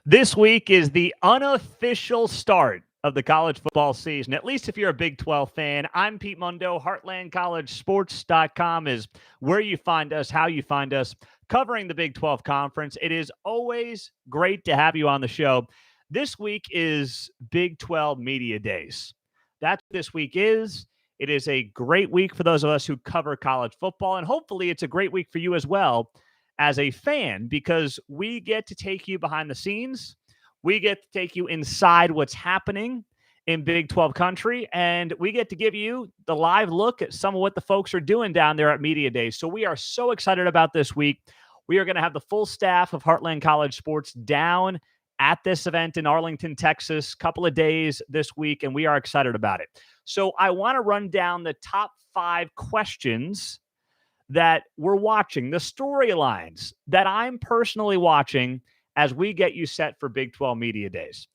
This week is the unofficial start of the college football season, at least if you're a Big 12 fan. I'm Pete Mundo. HeartlandCollegeSports.com is where you find us, how you find us, covering the Big 12 Conference. It is always great to have you on the show. This week is Big 12 Media Days. That's what this week is. It is a great week for those of us who cover college football, and hopefully it's a great week for you as well as a fan, because we get to take you behind the scenes. We get to take you inside what's happening in Big 12 country, and we get to give you the live look at some of what the folks are doing down there at Media Days. So we are so excited about this week. We are going to have the full staff of Heartland College Sports down at this event in Arlington, Texas, couple of days this week, and we are excited about it. So I want to run down the top 5 questions that we're watching, the storylines that I'm personally watching as we get you set for Big 12 Media Days.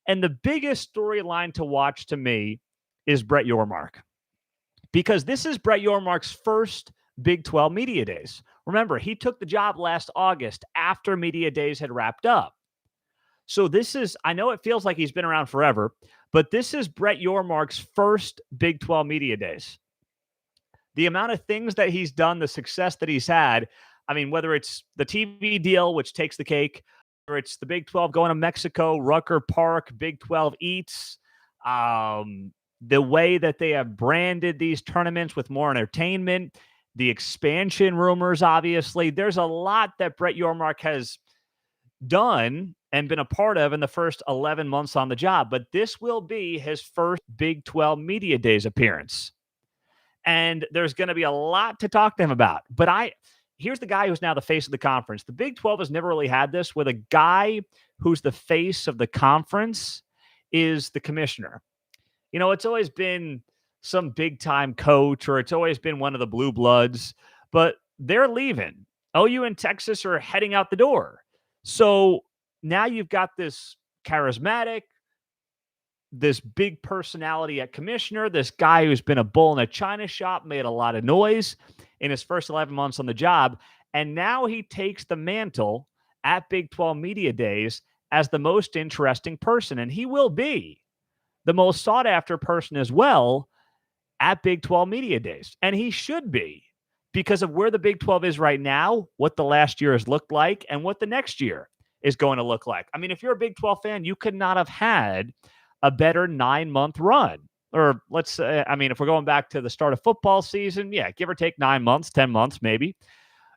And the biggest storyline to watch to me is Brett Yormark, because this is Brett Yormark's first Big 12 Media Days. Remember, he took the job last August after Media Days had wrapped up. So this is, I know it feels like he's been around forever, but this is Brett Yormark's first Big 12 Media Days. The amount of things that he's done, the success that he's had, I mean, whether it's the TV deal, which takes the cake, or it's the Big 12 going to Mexico, Rucker Park, Big 12 Eats, the way that they have branded these tournaments with more entertainment, the expansion rumors, obviously. There's a lot that Brett Yormark has done and been a part of in the first 11 months on the job, but this will be his first Big 12 Media Days appearance. And there's going to be a lot to talk to him about. But here's the guy who's now the face of the conference. The Big 12 has never really had this, where the guy who's the face of the conference is the commissioner. You know, it's always been some big-time coach, or it's always been one of the blue bloods, but they're leaving. OU and Texas are heading out the door. So now you've got this charismatic, this big personality at commissioner, this guy who's been a bull in a china shop, made a lot of noise in his first 11 months on the job. And now he takes the mantle at Big 12 Media Days as the most interesting person. And he will be the most sought after person as well at Big 12 Media Days. And he should be, because of where the Big 12 is right now, what the last year has looked like, and what the next year is going to look like. I mean, if you're a Big 12 fan, you could not have had a better 9-month run. Or let's say, I mean, if we're going back to the start of football season, yeah, give or take 9 months, 10 months maybe.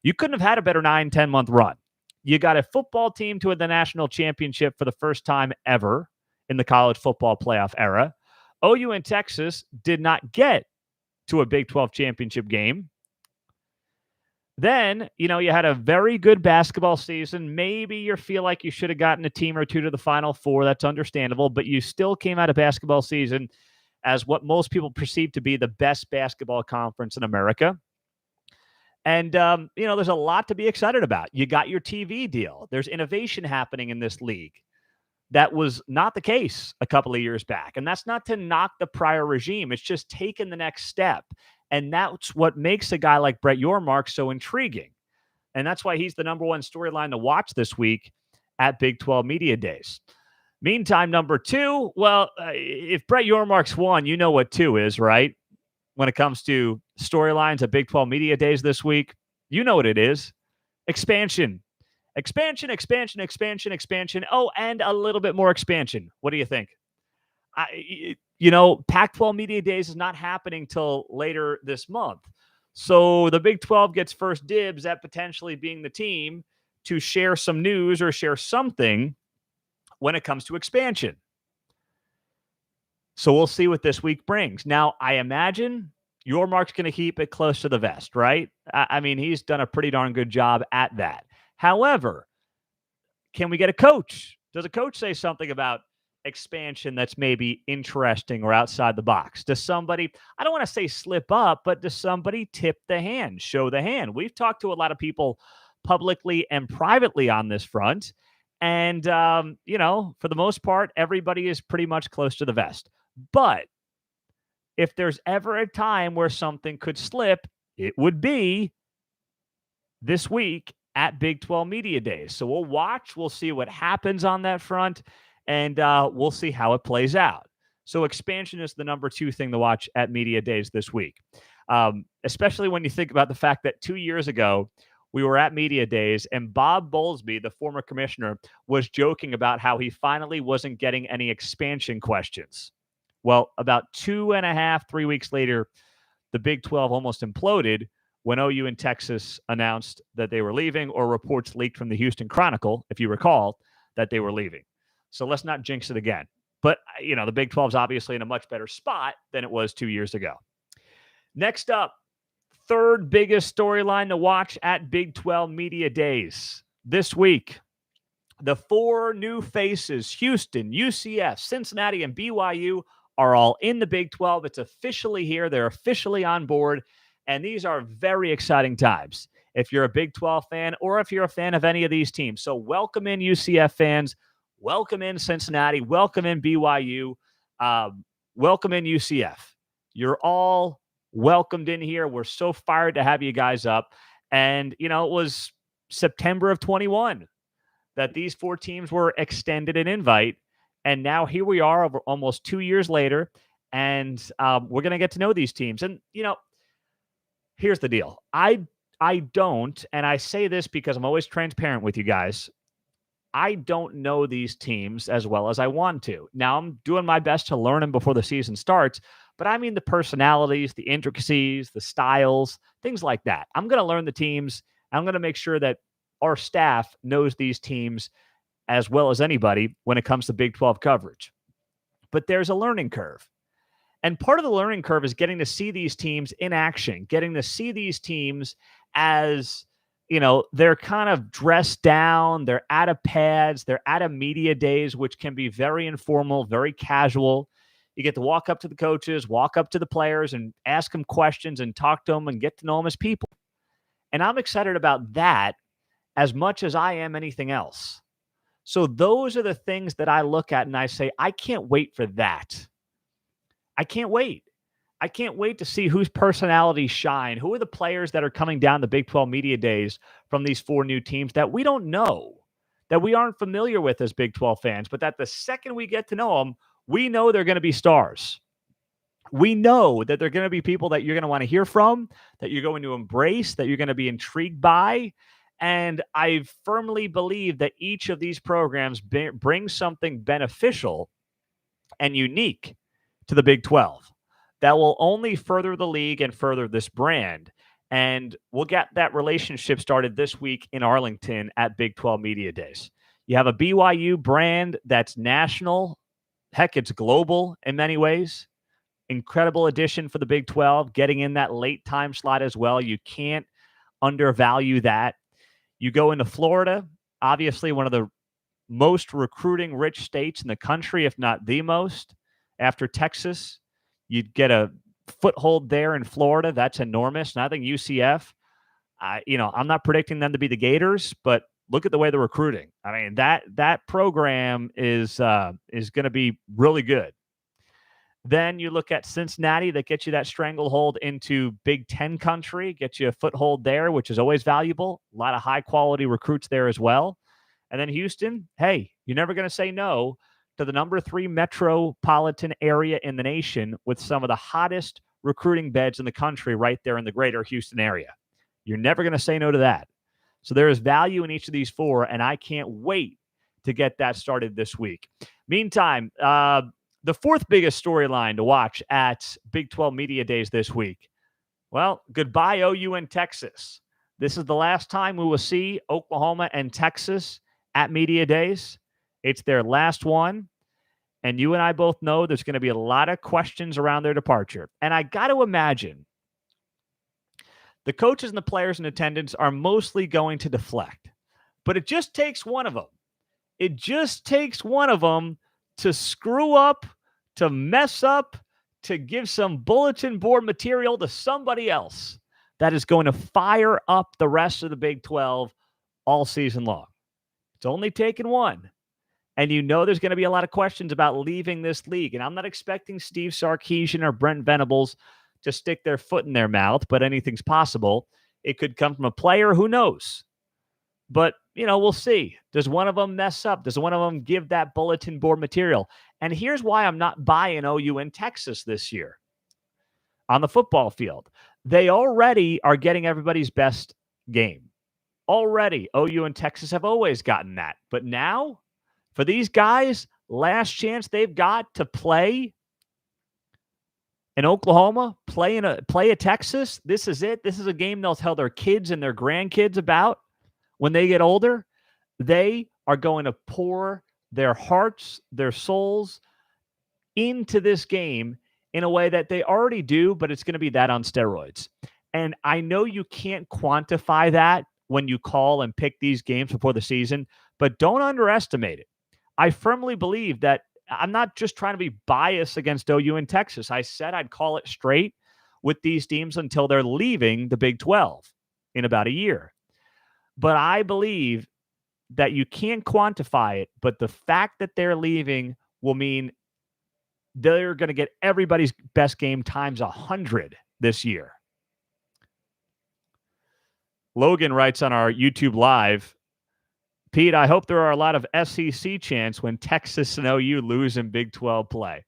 You couldn't have had a better 9-10-month run. You got a football team to the national championship for the first time ever in the college football playoff era. OU and Texas did not get to a Big 12 championship game. Then, you know, you had a very good basketball season. Maybe you feel like you should have gotten a team or two to the Final Four. That's understandable. But you still came out of basketball season as what most people perceive to be the best basketball conference in America. And, you know, there's a lot to be excited about. You got your TV deal. There's innovation happening in this league. That was not the case a couple of years back. And that's not to knock the prior regime. It's just taking the next step. And that's what makes a guy like Brett Yormark so intriguing. And that's why he's the number one storyline to watch this week at Big 12 Media Days. Meantime, number 2, well, if Brett Yormark's 1, you know what 2 is, right? When it comes to storylines at Big 12 Media Days this week, you know what it is. Expansion. Expansion, expansion, expansion, expansion. Oh, and a little bit more expansion. What do you think? You know, Pac-12 Media Days is not happening till later this month. So the Big 12 gets first dibs at potentially being the team to share some news or share something when it comes to expansion. So we'll see what this week brings. Now, I imagine Yormark's going to keep it close to the vest, right? I mean, he's done a pretty darn good job at that. However, can we get a coach? Does a coach say something about expansion that's maybe interesting or outside the box? Does somebody, I don't want to say slip up, but does somebody tip the hand, show the hand? We've talked to a lot of people publicly and privately on this front. And, you know, for the most part, everybody is pretty much close to the vest. But if there's ever a time where something could slip, it would be this week at Big 12 Media Days. So we'll watch, we'll see what happens on that front, and we'll see how it plays out. So expansion is the number 2 thing to watch at Media Days this week, especially when you think about the fact that 2 years ago, we were at Media Days, and Bob Bowlesby, the former commissioner, was joking about how he finally wasn't getting any expansion questions. Well, about 2.5, 3 weeks later, the Big 12 almost imploded when OU and Texas announced that they were leaving, or reports leaked from the Houston Chronicle, if you recall, that they were leaving. So let's not jinx it again. But, the Big 12 is obviously in a much better spot than it was 2 years ago. Next up, third biggest storyline to watch at Big 12 Media Days this week. The 4 new faces, Houston, UCF, Cincinnati, and BYU, are all in the Big 12. It's officially here. They're officially on board. And these are very exciting times if you're a Big 12 fan or if you're a fan of any of these teams. So welcome in UCF fans. Welcome in Cincinnati. Welcome in BYU. Welcome in UCF. You're all welcomed in here. We're so fired to have you guys up. And, it was September of 21 that these 4 teams were extended an invite. And now here we are over almost 2 years later. And we're going to get to know these teams. And, here's the deal. I don't, and I say this because I'm always transparent with you guys, I don't know these teams as well as I want to. Now, I'm doing my best to learn them before the season starts, but I mean the personalities, the intricacies, the styles, things like that. I'm going to learn the teams. I'm going to make sure that our staff knows these teams as well as anybody when it comes to Big 12 coverage. But there's a learning curve. And part of the learning curve is getting to see these teams in action, getting to see these teams as, they're kind of dressed down, they're out of pads, they're out of media days, which can be very informal, very casual. You get to walk up to the coaches, walk up to the players, and ask them questions and talk to them and get to know them as people. And I'm excited about that as much as I am anything else. So those are the things that I look at and I say, I can't wait for that. I can't wait. I can't wait to see whose personalities shine. Who are the players that are coming down the Big 12 Media Days from these 4 new teams that we don't know, that we aren't familiar with as Big 12 fans, but that the second we get to know them, we know they're going to be stars. We know that they're going to be people that you're going to want to hear from, that you're going to embrace, that you're going to be intrigued by. And I firmly believe that each of these programs brings something beneficial and unique to the Big 12 that will only further the league and further this brand. And we'll get that relationship started this week in Arlington at Big 12 Media Days. You have a BYU brand that's national. Heck, it's global in many ways. Incredible addition for the Big 12, getting in that late time slot as well. You can't undervalue that. You go into Florida, obviously one of the most recruiting rich states in the country, if not the most. After Texas, you'd get a foothold there in Florida. That's enormous. And I think UCF, I'm not predicting them to be the Gators, but look at the way they're recruiting. I mean, that program is going to be really good. Then you look at Cincinnati, that gets you that stranglehold into Big Ten country, gets you a foothold there, which is always valuable. A lot of high-quality recruits there as well. And then Houston, hey, you're never going to say no to the number 3 metropolitan area in the nation with some of the hottest recruiting beds in the country right there in the greater Houston area. You're never going to say no to that. So there is value in each of these 4, and I can't wait to get that started this week. Meantime, the 4th biggest storyline to watch at Big 12 Media Days this week. Well, goodbye OU and Texas. This is the last time we will see Oklahoma and Texas at Media Days. It's their last one. And you and I both know there's going to be a lot of questions around their departure. And I got to imagine the coaches and the players in attendance are mostly going to deflect. But it just takes one of them. It just takes one of them to screw up, to mess up, to give some bulletin board material to somebody else that is going to fire up the rest of the Big 12 all season long. It's only taken one. And there's going to be a lot of questions about leaving this league. And I'm not expecting Steve Sarkisian or Brent Venables to stick their foot in their mouth, but anything's possible. It could come from a player, who knows? But, we'll see. Does one of them mess up? Does one of them give that bulletin board material? And here's why I'm not buying OU in Texas this year on the football field. They already are getting everybody's best game. Already, OU and Texas have always gotten that. But now, for these guys, last chance they've got to play in Oklahoma, play a Texas. This is it. This is a game they'll tell their kids and their grandkids about when they get older. They are going to pour their hearts, their souls into this game in a way that they already do, but it's going to be that on steroids. And I know you can't quantify that when you call and pick these games before the season, but don't underestimate it. I firmly believe that I'm not just trying to be biased against OU in Texas. I said I'd call it straight with these teams until they're leaving the Big 12 in about a year. But I believe that you can't quantify it, but the fact that they're leaving will mean they're going to get everybody's best game times 100 this year. Logan writes on our YouTube Live, Pete, I hope there are a lot of SEC chants when Texas and OU lose in Big 12 play.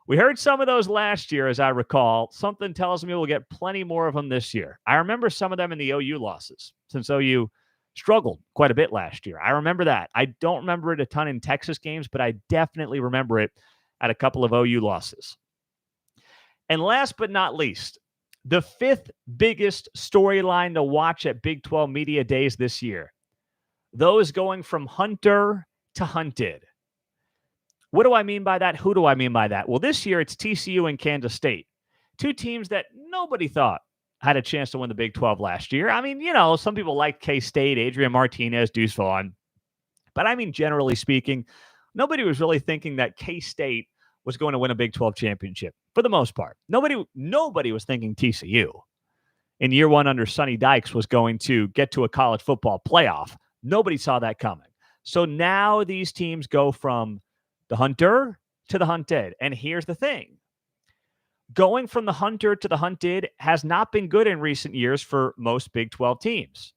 We heard some of those last year, as I recall. Something tells me we'll get plenty more of them this year. I remember some of them in the OU losses, since OU struggled quite a bit last year. I remember that. I don't remember it a ton in Texas games, but I definitely remember it at a couple of OU losses. And last but not least, the fifth biggest storyline to watch at Big 12 Media Days this year. Those going from hunter to hunted. What do I mean by that? Who do I mean by that? Well, this year it's TCU and Kansas State. Two teams that nobody thought had a chance to win the Big 12 last year. I mean, some people like K-State, Adrian Martinez, Deuce Vaughn. But I mean, generally speaking, nobody was really thinking that K-State was going to win a Big 12 championship for the most part. Nobody was thinking TCU in year one under Sonny Dykes was going to get to a college football playoff. Nobody saw that coming. So now these teams go from the hunter to the hunted. And here's the thing. Going from the hunter to the hunted has not been good in recent years for most Big 12 teams.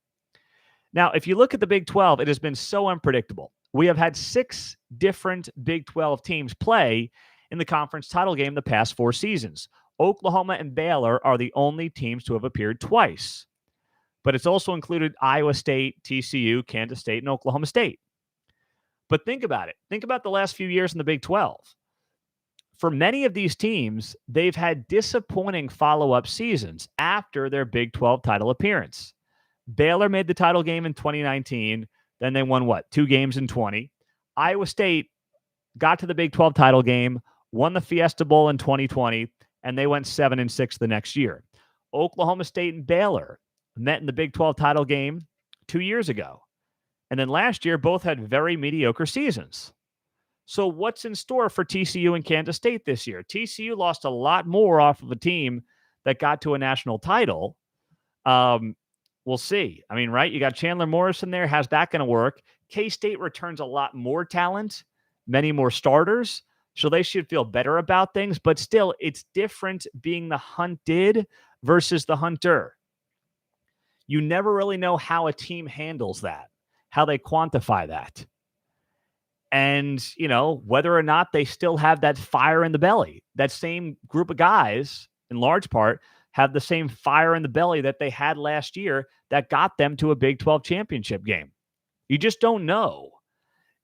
Now, if you look at the Big 12, it has been so unpredictable. We have had 6 different Big 12 teams play in the conference title game the past 4 seasons. Oklahoma and Baylor are the only teams to have appeared twice. But it's also included Iowa State, TCU, Kansas State, and Oklahoma State. But think about it. Think about the last few years in the Big 12. For many of these teams, they've had disappointing follow-up seasons after their Big 12 title appearance. Baylor made the title game in 2019. Then they won, 2 games in 20. Iowa State got to the Big 12 title game, won the Fiesta Bowl in 2020, and they went 7-6 the next year. Oklahoma State and Baylor met in the Big 12 title game 2 years ago. And then last year, both had very mediocre seasons. So what's in store for TCU and Kansas State this year? TCU lost a lot more off of a team that got to a national title. We'll see. I mean, right? You got Chandler Morrison there. How's that going to work? K-State returns a lot more talent, many more starters. So they should feel better about things. But still, it's different being the hunted versus the hunter. You never really know how a team handles that, how they quantify that. And, whether or not they still have that fire in the belly. That same group of guys, in large part, have the same fire in the belly that they had last year that got them to a Big 12 championship game. You just don't know.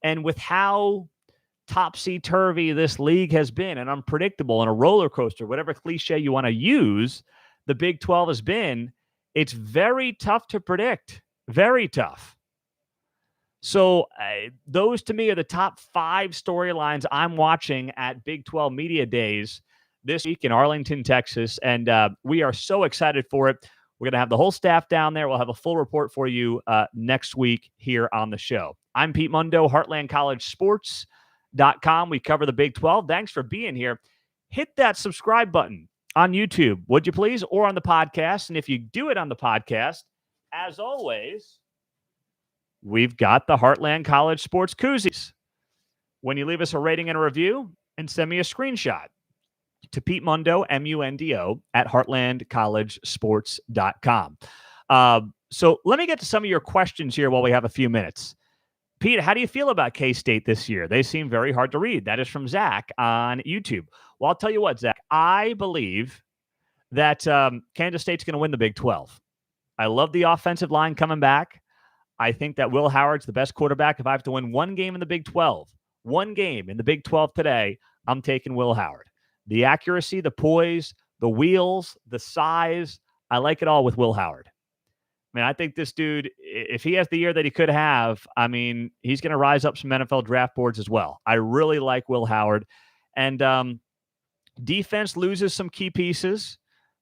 And with how topsy-turvy this league has been and unpredictable and a roller coaster, whatever cliche you want to use, the Big 12 has been, it's very tough to predict. Very tough. So those to me are the top 5 storylines I'm watching at Big 12 Media Days this week in Arlington, Texas. And we are so excited for it. We're going to have the whole staff down there. We'll have a full report for you next week here on the show. I'm Pete Mundo, HeartlandCollegeSports.com. We cover the Big 12. Thanks for being here. Hit that subscribe button on YouTube, would you please, or on the podcast. And if you do it on the podcast, as always, we've got the Heartland College Sports Koozies. When you leave us a rating and a review and send me a screenshot to Pete Mundo, MUNDO, at HeartlandCollegeSports.com. So let me get to some of your questions here while we have a few minutes. Pete, how do you feel about K-State this year? They seem very hard to read. That is from Zach on YouTube. Well, I'll tell you what, Zach, I believe that Kansas State's going to win the Big 12. I love the offensive line coming back. I think that Will Howard's the best quarterback. If I have to win one game in the Big 12, one game in the Big 12 today, I'm taking Will Howard. The accuracy, the poise, the wheels, the size, I like it all with Will Howard. I mean, I think this dude, if he has the year that he could have, I mean, he's going to rise up some NFL draft boards as well. I really like Will Howard. And defense loses some key pieces,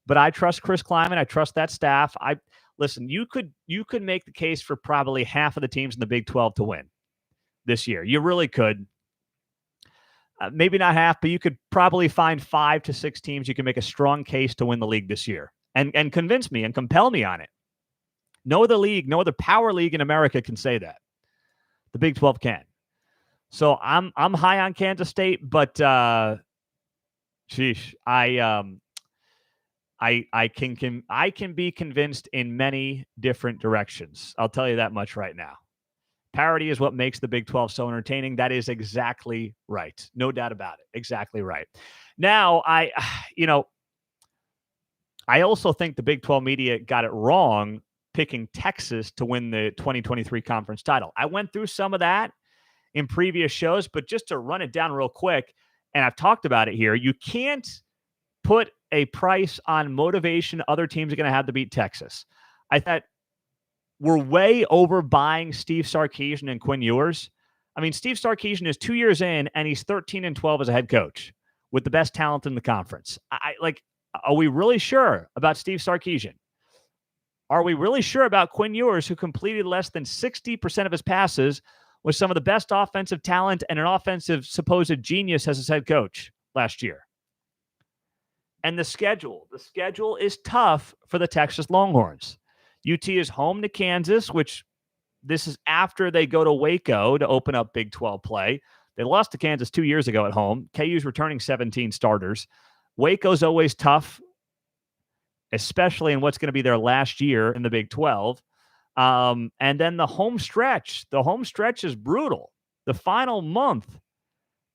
but I trust Chris Kleiman. I trust that staff. Listen, you could make the case for probably half of the teams in the Big 12 to win this year. You really could. Maybe not half, but you could probably find 5 to 6 teams you can make a strong case to win the league this year and convince me and compel me on it. No other league, no other power league in America can say that. The Big 12 can. So I'm high on Kansas State, but sheesh, I can be convinced in many different directions. I'll tell you that much right now. Parity is what makes the Big 12 so entertaining. That is exactly right. No doubt about it. Exactly right. Now, I also think the Big 12 media got it wrong picking Texas to win the 2023 conference title. I went through some of that in previous shows, but just to run it down real quick, and I've talked about it here, you can't put a price on motivation other teams are going to have to beat Texas. I thought we're way overbuying Steve Sarkisian and Quinn Ewers. I mean, Steve Sarkisian is 2 years in, and he's 13-12 as a head coach with the best talent in the conference. Are we really sure about Steve Sarkisian? Are we really sure about Quinn Ewers, who completed less than 60% of his passes with some of the best offensive talent and an offensive supposed genius as his head coach last year? And the schedule is tough for the Texas Longhorns. UT is home to Kansas, which this is after they go to Waco to open up Big 12 play. They lost to Kansas 2 years ago at home. KU's returning 17 starters. Waco's always tough, especially in what's going to be their last year in the Big 12. And then the home stretch is brutal. The final month,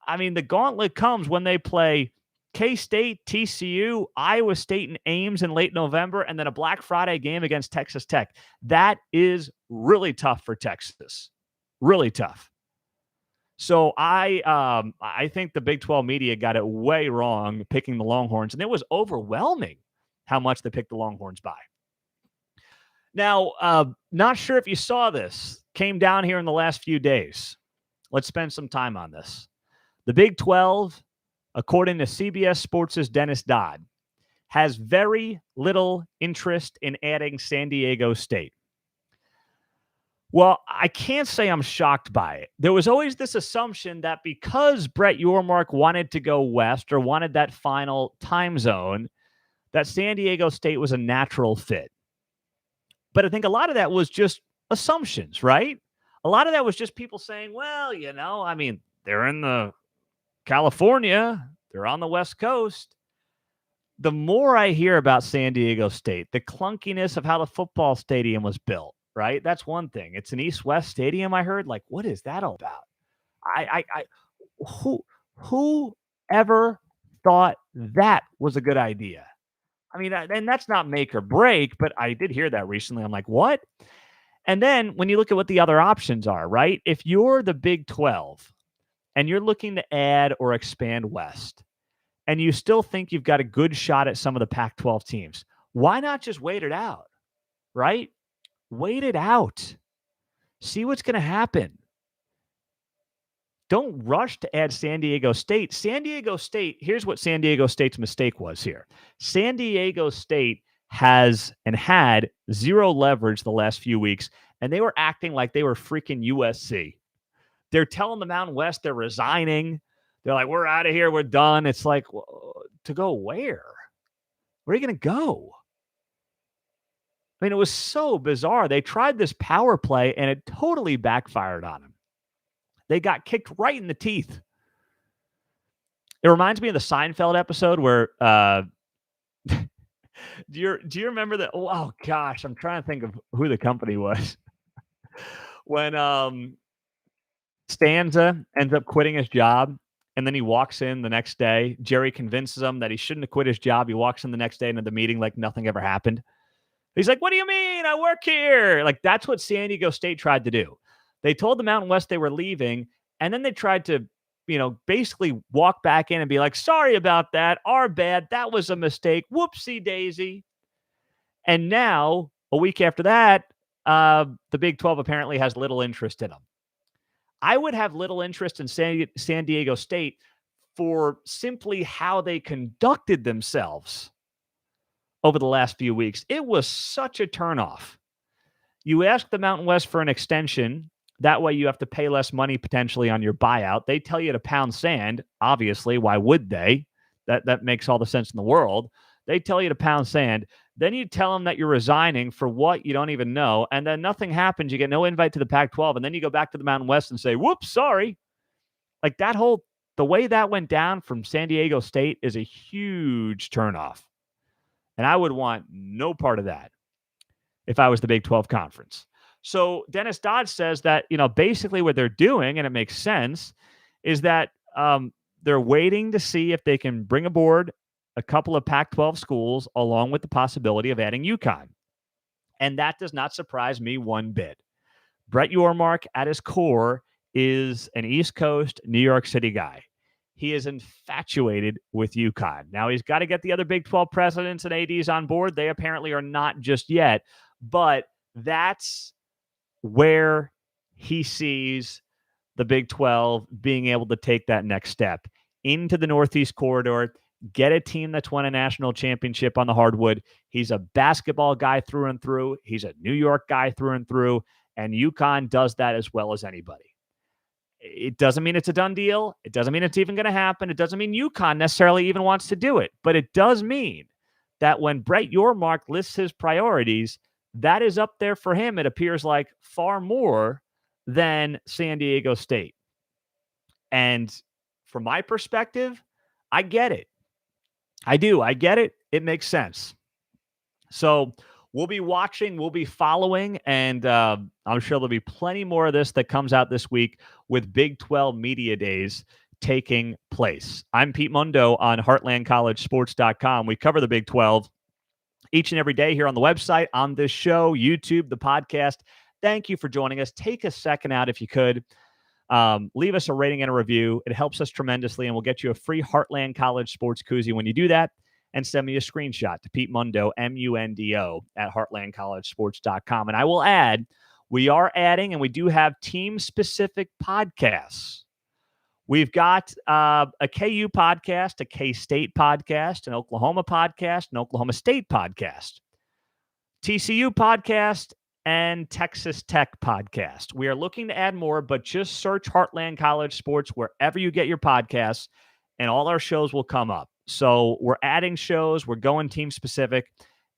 I mean, the gauntlet comes when they play K-State, TCU, Iowa State, and Ames in late November, and then a Black Friday game against Texas Tech. That is really tough for Texas. Really tough. So I think the Big 12 media got it way wrong picking the Longhorns, and it was overwhelming how much they picked the Longhorns by. Now, not sure if you saw this. Came down here in the last few days. Let's spend some time on this. The Big 12, according to CBS Sports' Dennis Dodd, has very little interest in adding San Diego State. Well, I can't say I'm shocked by it. There was always this assumption that because Brett Yormark wanted to go west or wanted that final time zone, that San Diego State was a natural fit. But I think a lot of that was just assumptions, right? A lot of that was just people saying, well, I mean, they're in the California, they're on the West Coast. The more I hear about San Diego State, the clunkiness of how the football stadium was built, right? That's one thing. It's an East-West stadium, I heard. Like, what is that all about? Who ever thought that was a good idea? I mean, and that's not make or break, but I did hear that recently. I'm like, what? And then when you look at what the other options are, right? If you're the Big 12 and you're looking to add or expand west, and you still think you've got a good shot at some of the Pac-12 teams, why not just wait it out, right? Wait it out. See what's going to happen. Don't rush to add San Diego State. San Diego State, here's what San Diego State's mistake was here. San Diego State has and had zero leverage the last few weeks, and they were acting like they were freaking USC. They're telling the Mountain West they're resigning. They're like, we're out of here. We're done. It's like, well, to go where? Where are you going to go? I mean, it was so bizarre. They tried this power play, and it totally backfired on them. They got kicked right in the teeth. It reminds me of the Seinfeld episode where Do you remember that? Oh gosh, I'm trying to think of who the company was when Stanza ends up quitting his job, and then he walks in the next day. Jerry convinces him that he shouldn't have quit his job. He walks in the next day into the meeting like nothing ever happened. He's like, "What do you mean? I work here." Like that's what San Diego State tried to do. They told the Mountain West they were leaving, and then they tried to, basically walk back in and be like, "Sorry about that. Our bad. That was a mistake. Whoopsie daisy." And now, a week after that, the Big 12 apparently has little interest in them. I would have little interest in San Diego State for simply how they conducted themselves over the last few weeks. It was such a turnoff. You ask the Mountain West for an extension. That way you have to pay less money potentially on your buyout. They tell you to pound sand. Obviously, why would they? That makes all the sense in the world. They tell you to pound sand. Then you tell them that you're resigning for what you don't even know. And then nothing happens. You get no invite to the Pac-12. And then you go back to the Mountain West and say, whoops, sorry. Like the way that went down from San Diego State is a huge turnoff. And I would want no part of that if I was the Big 12 conference. So Dennis Dodd says that, basically what they're doing, and it makes sense, is that they're waiting to see if they can bring aboard a couple of Pac-12 schools along with the possibility of adding UConn. And that does not surprise me one bit. Brett Yormark at his core is an East Coast, New York City guy. He is infatuated with UConn. Now, he's got to get the other Big 12 presidents and ADs on board. They apparently are not just yet, but that's where he sees the Big 12 being able to take that next step into the Northeast Corridor, get a team that's won a national championship on the hardwood. He's a basketball guy through and through. He's a New York guy through and through, and UConn does that as well as anybody. It doesn't mean it's a done deal. It doesn't mean it's even going to happen. It doesn't mean UConn necessarily even wants to do it, but it does mean that when Brett Yormark lists his priorities, that is up there for him, it appears like, far more than San Diego State. And from my perspective, I get it. I do. I get it. It makes sense. So we'll be watching, we'll be following, and I'm sure there'll be plenty more of this that comes out this week with Big 12 Media Days taking place. I'm Pete Mundo on HeartlandCollegeSports.com. We cover the Big 12 each and every day here on the website, on this show, YouTube, the podcast. Thank you for joining us. Take a second out if you could. Leave us a rating and a review. It helps us tremendously, and we'll get you a free Heartland College Sports koozie when you do that. And send me a screenshot to Pete Mundo, Mundo, at HeartlandCollegeSports.com. And I will add, we are adding, and we do have team-specific podcasts. We've got a KU podcast, a K-State podcast, an Oklahoma podcast, an Oklahoma State podcast, TCU podcast, and Texas Tech podcast. We are looking to add more, but just search Heartland College Sports wherever you get your podcasts, and all our shows will come up. So we're adding shows, we're going team specific,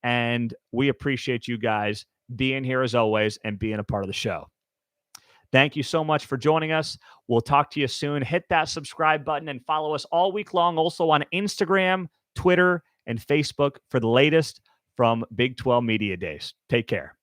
and we appreciate you guys being here as always and being a part of the show. Thank you so much for joining us. We'll talk to you soon. Hit that subscribe button and follow us all week long, also on Instagram, Twitter, and Facebook for the latest from Big 12 Media Days. Take care.